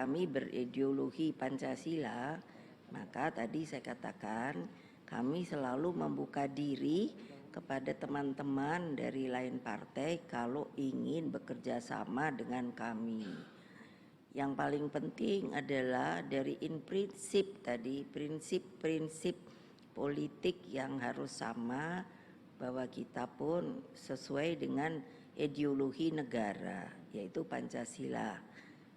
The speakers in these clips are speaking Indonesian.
kami berideologi Pancasila, maka tadi saya katakan kami selalu membuka diri kepada teman-teman dari lain partai kalau ingin bekerja sama dengan kami. Yang paling penting adalah dari prinsip tadi, prinsip-prinsip politik yang harus sama, bahwa kita pun sesuai dengan ideologi negara, yaitu Pancasila.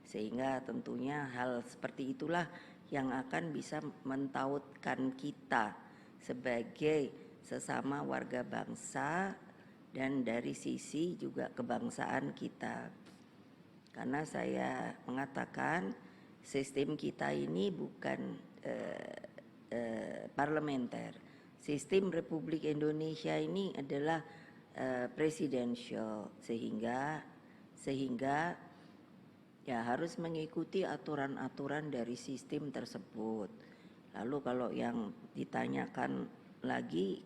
Sehingga tentunya hal seperti itulah yang akan bisa mentautkan kita sebagai sesama warga bangsa dan dari sisi juga kebangsaan kita. Karena saya mengatakan sistem kita ini bukan parlementer. Sistem Republik Indonesia ini adalah presidential, sehingga ya harus mengikuti aturan-aturan dari sistem tersebut. Lalu kalau yang ditanyakan lagi,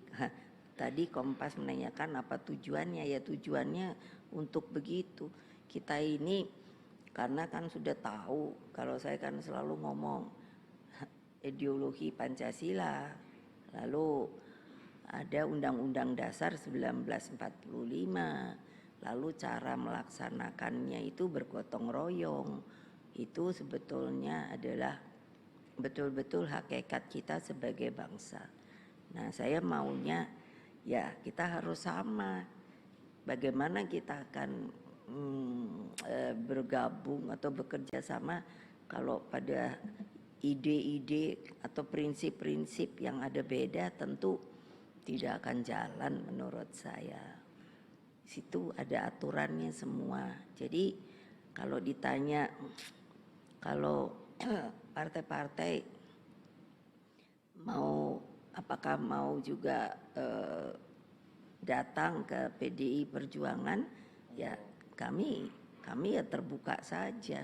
tadi Kompas menanyakan apa tujuannya, ya tujuannya untuk begitu. Kita ini karena kan sudah tahu, kalau saya kan selalu ngomong ideologi Pancasila, lalu ada Undang-Undang Dasar 1945, lalu cara melaksanakannya itu bergotong royong. Itu sebetulnya adalah betul-betul hakikat kita sebagai bangsa. Nah, saya maunya ya kita harus sama. Bagaimana kita akan bergabung atau bekerja sama kalau pada ide-ide atau prinsip-prinsip yang ada beda, tentu tidak akan jalan menurut saya. Situ ada aturannya semua. Jadi kalau ditanya kalau partai-partai apakah mau juga datang ke PDI Perjuangan, ya kami ya terbuka saja.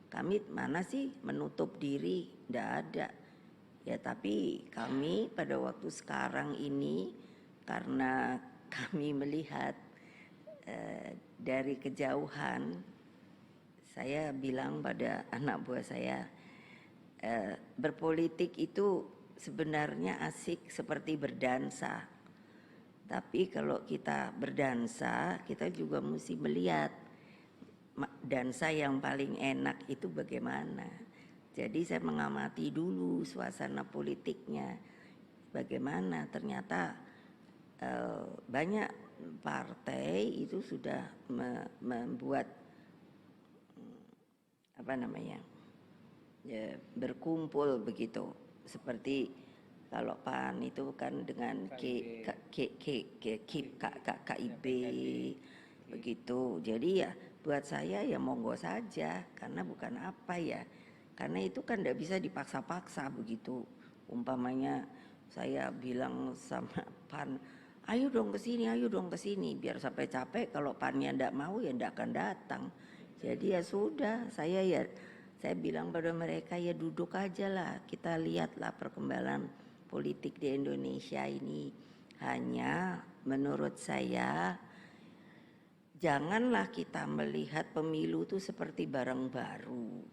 Kami mana sih menutup diri, tidak ada. Ya tapi kami pada waktu sekarang ini karena kami melihat dari kejauhan, saya bilang pada anak buah saya, berpolitik itu sebenarnya asik seperti berdansa. Tapi kalau kita berdansa, kita juga mesti melihat dansa yang paling enak itu bagaimana. Jadi saya mengamati dulu suasana politiknya, bagaimana. Ternyata banyak partai itu sudah membuat berkumpul begitu, seperti kalau PAN itu kan dengan KIB begitu. Jadi ya buat saya ya monggo saja, karena bukan apa ya, karena itu kan tidak bisa dipaksa-paksa begitu. Umpamanya saya bilang sama PAN, ayo dong ke sini, biar sampai capek. Kalau PAN-nya tidak mau ya tidak akan datang. Jadi ya sudah, saya bilang pada mereka, ya duduk aja lah, kita lihatlah perkembangan politik di Indonesia ini. Hanya menurut saya janganlah kita melihat pemilu itu seperti barang baru.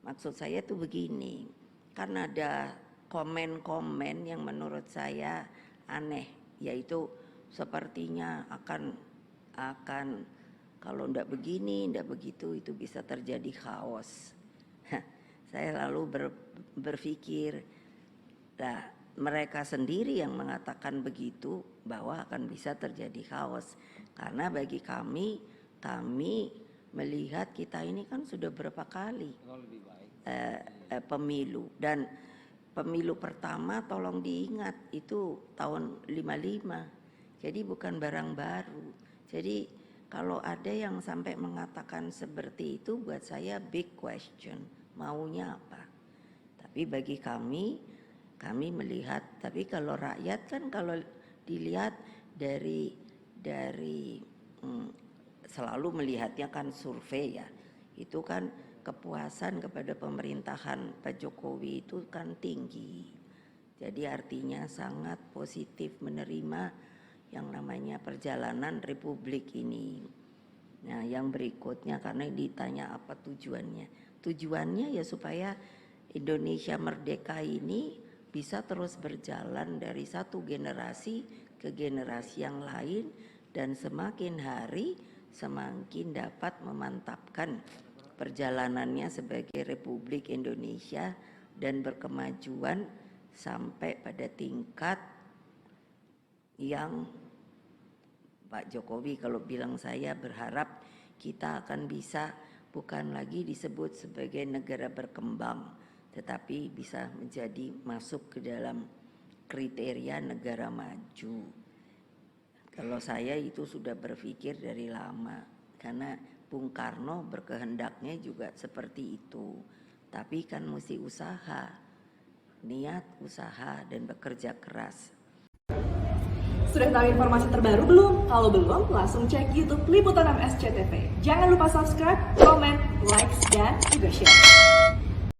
Maksud saya tuh begini, karena ada komen-komen yang menurut saya aneh, yaitu sepertinya akan kalau ndak begini, ndak begitu, itu bisa terjadi chaos. Saya lalu berpikir, lah mereka sendiri yang mengatakan begitu, bahwa akan bisa terjadi chaos. Karena bagi kami melihat kita ini kan sudah berapa kali pemilu, dan pemilu pertama tolong diingat itu tahun 55. Jadi bukan barang baru. Jadi kalau ada yang sampai mengatakan seperti itu, buat saya big question, maunya apa. Tapi bagi kami melihat, tapi kalau rakyat kan kalau dilihat dari selalu melihatnya kan survei ya, itu kan kepuasan kepada pemerintahan Pak Jokowi itu kan tinggi. Jadi artinya sangat positif menerima yang namanya perjalanan Republik ini. Nah yang berikutnya, karena ditanya apa tujuannya, tujuannya ya supaya Indonesia merdeka ini bisa terus berjalan dari satu generasi ke generasi yang lain, dan semakin hari semakin dapat memantapkan perjalanannya sebagai Republik Indonesia dan berkemajuan sampai pada tingkat yang Pak Jokowi kalau bilang, saya berharap kita akan bisa bukan lagi disebut sebagai negara berkembang, tetapi bisa menjadi masuk ke dalam kriteria negara maju. Kalau saya itu sudah berpikir dari lama, karena Bung Karno berkehendaknya juga seperti itu. Tapi kan mesti usaha, niat usaha dan bekerja keras. Sudah tahu informasi terbaru belum? Kalau belum, langsung cek YouTube Liputan 6 SCTV. Jangan lupa subscribe, komen, like, dan juga share.